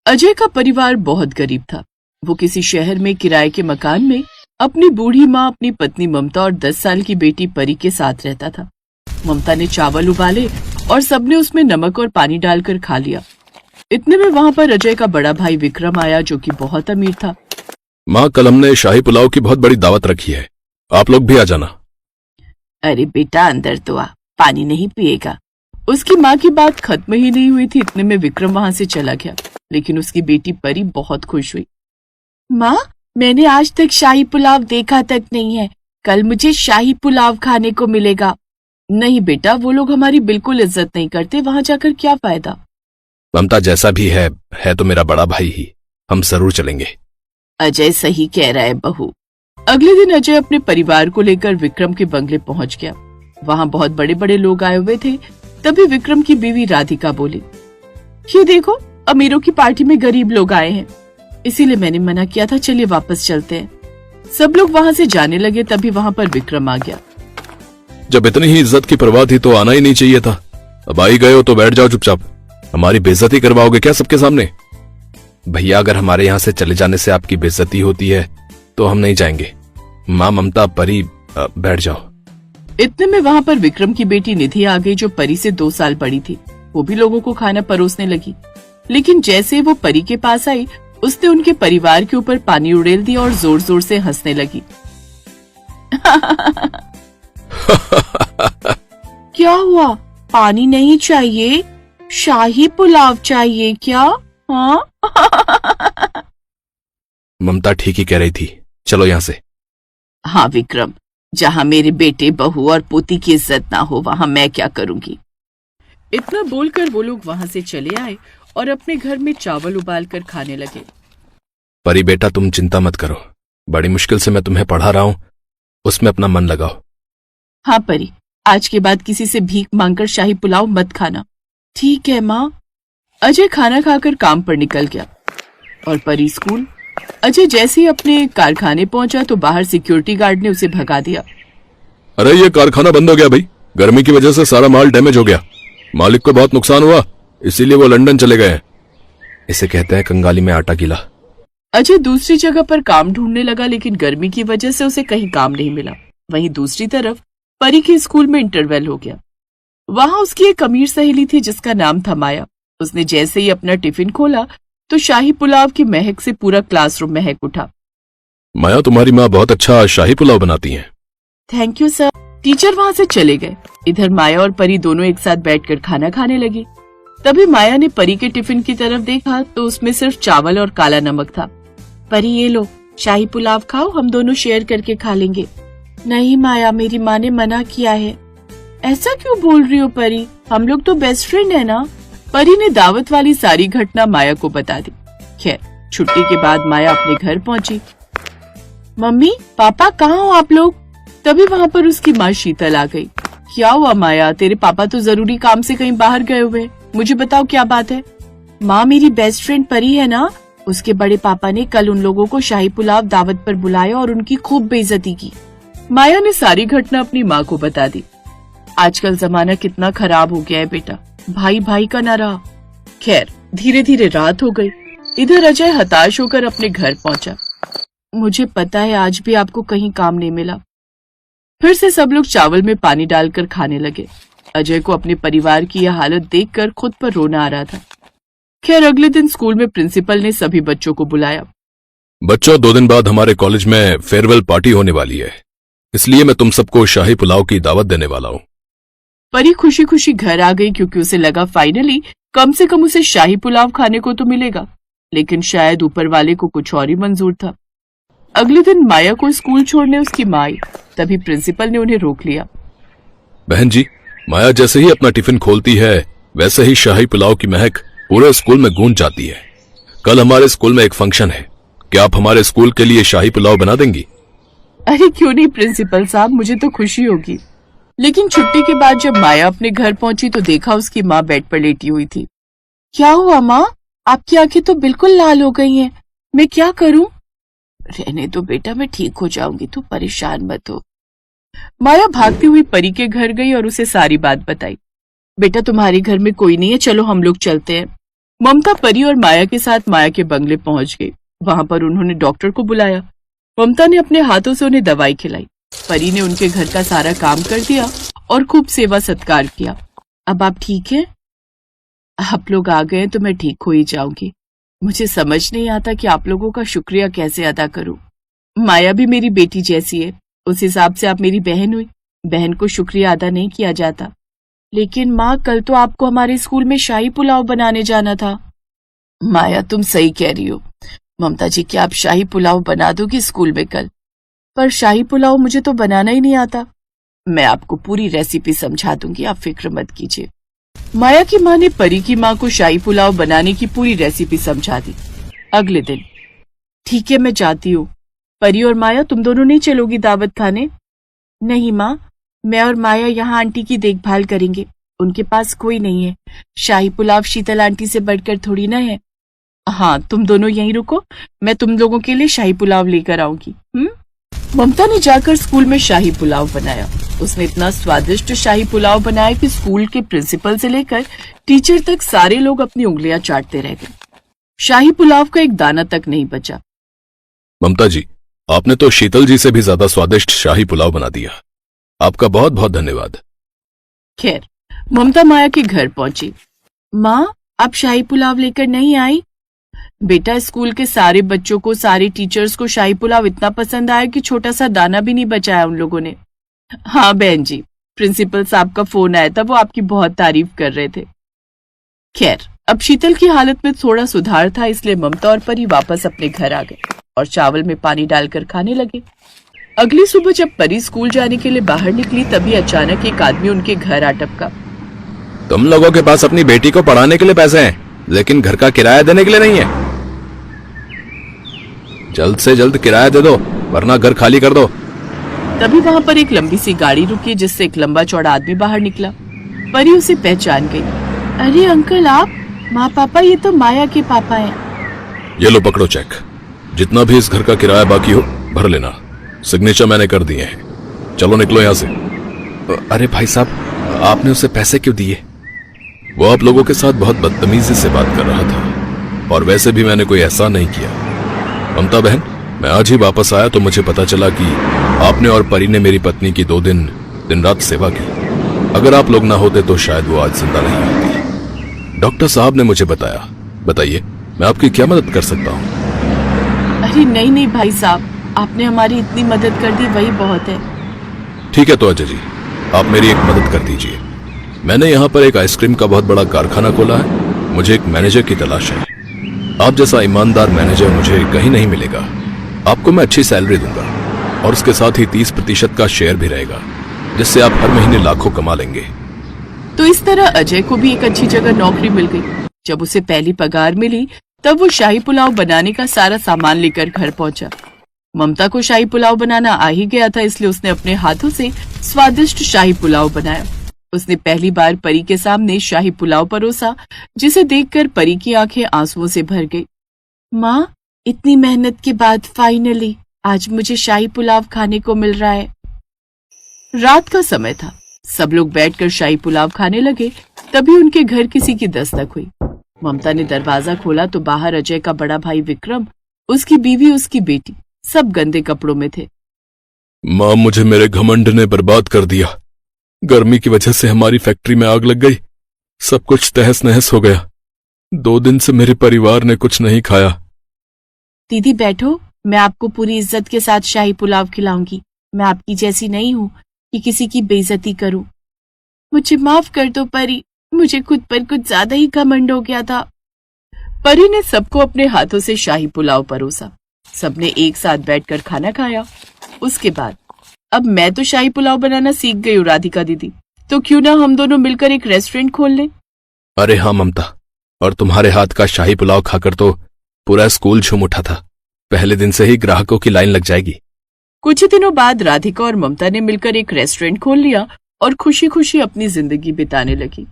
अजय का परिवार बहुत गरीब था। वो किसी शहर में किराए के मकान में अपनी बूढ़ी माँ, अपनी पत्नी ममता और 10 साल की बेटी परी के साथ रहता था। ममता ने चावल उबाले और सबने उसमें नमक और पानी डालकर खा लिया। इतने में वहाँ पर अजय का बड़ा भाई विक्रम आया, जो कि बहुत अमीर था। माँ, कल हमने शाही पुलाव की बहुत बड़ी दावत रखी है, आप लोग भी आ जाना। अरे बेटा, अंदर तो आ, पानी नहीं पिएगा। उसकी माँ की बात खत्म ही नहीं हुई थी, इतने में विक्रम वहाँ से चला गया। लेकिन उसकी बेटी परी बहुत खुश हुई। माँ, मैंने आज तक शाही पुलाव देखा तक नहीं है, कल मुझे शाही पुलाव खाने को मिलेगा। नहीं बेटा, वो लोग हमारी बिल्कुल इज्जत नहीं करते, वहाँ जाकर क्या फायदा। ममता, जैसा भी है तो मेरा बड़ा भाई ही, हम जरूर चलेंगे। अजय सही कह रहा है बहू। अगले दिन अजय अपने परिवार को लेकर विक्रम के बंगले पहुंच गया। वहाँ बहुत बड़े बड़े लोग आए हुए थे। तभी विक्रम की बीवी राधिका बोली, ये देखो, अमीरों की पार्टी में गरीब लोग आए हैं, इसीलिए मैंने मना किया था, चलिए वापस चलते हैं। सब लोग वहाँ से जाने लगे। तभी वहाँ पर विक्रम आ गया। जब इतनी ही इज्जत की परवाह थी तो आना ही नहीं चाहिए था। अब आ ही गए हो तो बैठ जाओ चुपचाप, हमारी बेइज्जती करवाओगे क्या सबके सामने? भैया, अगर हमारे यहाँ से चले जाने से आपकी बेइज्जती होती है तो हम नहीं जाएंगे। माँ, ममता, परी, बैठ जाओ। इतने में वहाँ पर विक्रम की बेटी निधि आ गई, जो परी से 2 साल बड़ी थी। वो भी लोगों को खाना परोसने लगी। लेकिन जैसे वो परी के पास आई, उसने उनके परिवार के ऊपर पानी उड़ेल दिया और जोर जोर से हंसने लगी। क्या हुआ? पानी नहीं चाहिए, शाही पुलाव चाहिए क्या? हाँ? ममता ठीक ही कह रही थी, चलो यहाँ से। हाँ विक्रम, जहाँ मेरे बेटे, बहू और पोती की इज्जत ना हो, वहाँ मैं क्या करूँगी। इतना बोलकर वो लोग वहाँ से चले आए और अपने घर में चावल उबाल कर खाने लगे। परी बेटा, तुम चिंता मत करो, बड़ी मुश्किल से मैं तुम्हें पढ़ा रहा हूँ, उसमें अपना मन लगाओ। हाँ परी, आज के बाद किसी से भीख मांगकर शाही पुलाव मत खाना। ठीक है माँ। अजय खाना खाकर काम पर निकल गया और परी स्कूल। अजय जैसे ही अपने कारखाने पहुंचा तो बाहर सिक्योरिटी गार्ड ने उसे भगा दिया। अरे ये कारखाना बंद हो गया भाई, गर्मी की वजह से सारा माल डैमेज हो गया, मालिक को बहुत नुकसान हुआ, इसीलिए वो लंदन चले गए हैं। इसे कहते हैं कंगाली में आटा गीला। अजय दूसरी जगह पर काम ढूंढने लगा, लेकिन गर्मी की वजह से उसे कहीं काम नहीं मिला। वहीं दूसरी तरफ परी के स्कूल में इंटरवल हो गया। वहां उसकी एक अमीर सहेली थी जिसका नाम था माया। उसने जैसे ही अपना टिफिन खोला तो शाही पुलाव की महक से पूरा क्लासरूम महक उठा। माया, तुम्हारी माँ बहुत अच्छा शाही पुलाव बनाती हैं। Thank you sir. टीचर वहां से चले गए। इधर माया और परी दोनों एक साथ बैठकर खाना खाने लगी। तभी माया ने परी के टिफिन की तरफ देखा तो उसमें सिर्फ चावल और काला नमक था। परी, ये लो, शाही पुलाव खाओ, हम दोनों शेयर करके खा लेंगे। नहीं माया, मेरी माँ ने मना किया है। ऐसा क्यों बोल रही हो परी, हम लोग तो बेस्ट फ्रेंड है ना। परी ने दावत वाली सारी घटना माया को बता दी। खैर, छुट्टी के बाद माया अपने घर पहुंची। मम्मी पापा, कहाँ हो आप लोग? तभी वहाँ पर उसकी माँ शीतल आ गई। क्या हुआ माया, तेरे पापा तो जरूरी काम से कहीं बाहर गए हुए, मुझे बताओ क्या बात है। माँ, मेरी बेस्ट फ्रेंड परी है ना, उसके बड़े पापा ने कल उन लोगों को शाही पुलाव दावत पर बुलाया और उनकी खूब बेइज्जती की। माया ने सारी घटना अपनी माँ को बता दी। आजकल जमाना कितना खराब हो गया है बेटा, भाई भाई का ना रहा। खैर, धीरे धीरे रात हो गई। इधर अजय हताश होकर अपने घर पहुंचा। मुझे पता है आज भी आपको कहीं काम नहीं मिला। फिर से सब लोग चावल में पानी डालकर खाने लगे। अजय को अपने परिवार की यह हालत देखकर खुद पर रोना आ रहा था। खैर, अगले दिन स्कूल में प्रिंसिपल ने सभी बच्चों को बुलाया। बच्चों, 2 दिन बाद हमारे कॉलेज में फेयरवेल पार्टी होने वाली है, इसलिए मैं तुम सबको शाही पुलाव की दावत देने वाला हूँ। परी खुशी खुशी घर आ गई, क्योंकि उसे लगा फाइनली कम से कम उसे शाही पुलाव खाने को तो मिलेगा। लेकिन शायद ऊपर वाले को कुछ और ही मंजूर था। अगले दिन माया को स्कूल छोड़ने उसकी माँ आई। तभी प्रिंसिपल ने उन्हें रोक लिया। बहन जी, माया जैसे ही अपना टिफिन खोलती है वैसे ही शाही पुलाव की महक पूरे स्कूल में गूंज जाती है। कल हमारे स्कूल में एक फंक्शन है, क्या आप हमारे स्कूल के लिए शाही पुलाव बना देंगी? अरे क्यों नहीं प्रिंसिपल साहब, मुझे तो खुशी होगी। लेकिन छुट्टी के बाद जब माया अपने घर पहुंची तो देखा उसकी माँ बेड पर लेटी हुई थी। क्या हुआ माँ, आपकी आंखें तो बिल्कुल लाल हो गई हैं, मैं क्या करूं? रहने दो बेटा, मैं ठीक हो जाऊंगी, तू परेशान मत हो। माया भागती हुई परी के घर गई और उसे सारी बात बताई। बेटा, तुम्हारे घर में कोई नहीं है, चलो हम लोग चलते हैं। ममता परी और माया के साथ माया के बंगले पहुंच गई। वहां पर उन्होंने डॉक्टर को बुलाया। ममता ने अपने हाथों से उन्हें दवाई खिलाई। परी ने उनके घर का सारा काम कर दिया और खूब सेवा सत्कार किया। अब आप ठीक हैं? आप लोग आ गए तो मैं ठीक हो ही जाऊंगी। मुझे समझ नहीं आता कि आप लोगों का शुक्रिया कैसे अदा करूं। माया भी मेरी बेटी जैसी है, उस हिसाब से आप मेरी बहन हुई। बहन को शुक्रिया अदा नहीं किया जाता। लेकिन माँ, कल तो आपको हमारे स्कूल में शाही पुलाव बनाने जाना था। माया, तुम सही कह रही हो। ममता जी, क्या आप शाही पुलाव बना दोगी स्कूल में कल? पर शाही पुलाव मुझे तो बनाना ही नहीं आता। मैं आपको पूरी रेसिपी समझा दूंगी, आप फिक्र मत कीजिए। माया की माँ ने परी की माँ को शाही पुलाव बनाने की पूरी रेसिपी समझा दी। अगले दिन, ठीक है मैं जाती हूँ। परी और माया, तुम दोनों नहीं चलोगी दावत खाने? नहीं माँ, मैं और माया यहाँ आंटी की देखभाल करेंगे। उनके पास कोई नहीं है। शाही पुलाव शीतल आंटी से बढ़कर थोड़ी ना है। हाँ, तुम दोनों यहीं रुको, मैं तुम लोगों के लिए शाही पुलाव लेकर आऊंगी। ममता ने जाकर स्कूल में शाही पुलाव बनाया। उसने इतना स्वादिष्ट शाही पुलाव बनाया कि स्कूल के प्रिंसिपल से लेकर टीचर तक सारे लोग अपनी उंगलियां चाटते रह गए। शाही पुलाव का एक दाना तक नहीं बचा। ममता जी, आपने तो शीतल जी से भी ज्यादा स्वादिष्ट शाही पुलाव बना दिया। आपका बहुत बहुत धन्यवाद। खैर, ममता माया के घर पहुंची। माँ, आप शाही पुलाव लेकर नहीं आई? बेटा, स्कूल के सारे बच्चों को, सारे टीचर्स को शाही पुलाव इतना पसंद आया कि छोटा सा दाना भी नहीं बचाया उन लोगों ने। हाँ बहन जी, प्रिंसिपल साहब का फोन आया था, वो आपकी बहुत तारीफ कर रहे थे। खैर, अब शीतल की हालत में थोड़ा सुधार था, इसलिए ममता और परी वापस अपने घर आ गए और चावल में पानी डालकर खाने लगे। अगली सुबह जब परी स्कूल जाने के लिए बाहर निकली, तभी अचानक एक आदमी उनके घर आ टपका। तुम लोगों के पास अपनी बेटी को पढ़ाने के लिए पैसे हैं, लेकिन घर का किराया देने के लिए नहीं है। जल्द से जल्द किराया दे दो, वरना घर खाली कर दो। तभी वहां पर एक लंबी सी गाड़ी रुकी, जिससे एक लंबा चौड़ा आदमी बाहर निकला। परी उसे पहचान गई। अरे अंकल, आप? माँ पापा, ये तो माया के पापा हैं। ये लो पकड़ो चेक। जितना भी इस घर का किराया बाकी हो भर लेना। सिग्नेचर मैंने कर दिए हैं। चलो निकलो यहाँ से। अरे भाई साहब, आपने उसे पैसे क्यों दिए? वो आप लोगों के साथ बहुत बदतमीजी से बात कर रहा था, और वैसे भी मैंने कोई एहसान नहीं किया। ममता बहन, मैं आज ही वापस आया तो मुझे पता चला कि आपने और परी ने मेरी पत्नी की 2 दिन रात सेवा की। अगर आप लोग ना होते तो शायद वो आज जिंदा नहीं होती। डॉक्टर साहब ने मुझे बताया। बताइए, मैं आपकी क्या मदद कर सकता हूँ? अरे नहीं नहीं भाई साहब, आपने हमारी इतनी मदद कर दी, वही बहुत है। ठीक है तो अजय जी, आप मेरी एक मदद कर दीजिए। मैंने यहाँ पर एक आइसक्रीम का बहुत बड़ा कारखाना खोला है। मुझे एक मैनेजर की तलाश है। आप जैसा ईमानदार मैनेजर मुझे कहीं नहीं मिलेगा। आपको मैं अच्छी सैलरी दूंगा और उसके साथ ही 30% का शेयर भी रहेगा, जिससे आप हर महीने लाखों कमा लेंगे। तो इस तरह अजय को भी एक अच्छी जगह नौकरी मिल गई। जब उसे पहली पगार मिली, तब वो शाही पुलाव बनाने का सारा सामान लेकर घर पहुंचा। ममता को शाही पुलाव बनाना आ ही गया था, इसलिए उसने अपने हाथों से स्वादिष्ट शाही पुलाव बनाया। उसने पहली बार परी के सामने शाही पुलाव परोसा, जिसे देखकर परी की आंखें आंसुओं से भर गई। माँ, इतनी मेहनत के बाद फाइनली आज मुझे शाही पुलाव खाने को मिल रहा है। रात का समय था। सब लोग बैठकर शाही पुलाव खाने लगे। तभी उनके घर किसी की दस्तक हुई। ममता ने दरवाजा खोला तो बाहर अजय का बड़ा भाई विक्रम, उसकी बीवी, उसकी बेटी, सब गंदे कपड़ों में थे। माँ, मुझे मेरे घमंड ने बर्बाद कर दिया। गर्मी की वजह से हमारी फैक्ट्री में आग लग गई। सब कुछ तहस नहस हो गया। 2 दिन से मेरे परिवार ने कुछ नहीं खाया। दीदी बैठो, मैं आपको पूरी इज्जत के साथ शाही पुलाव खिलाऊंगी। मैं आपकी जैसी नहीं हूँ कि किसी की बेइज्जती करूं। मुझे माफ कर दो परी, मुझे खुद पर कुछ ज्यादा ही घमंड हो गया था। परी ने सबको अपने हाथों से शाही पुलाव परोसा। सबने एक साथ बैठकर खाना खाया। उसके बाद, अब मैं तो शाही पुलाव बनाना सीख गई हूँ राधिका दीदी, तो क्यों ना हम दोनों मिलकर एक रेस्टोरेंट खोल लें? अरे हाँ ममता, और तुम्हारे हाथ का शाही पुलाव खाकर तो पूरा स्कूल झूम उठा था। पहले दिन से ही ग्राहकों की लाइन लग जाएगी। कुछ ही दिनों बाद राधिका और ममता ने मिलकर एक रेस्टोरेंट खोल लिया और खुशी खुशी अपनी जिंदगी बिताने लगी।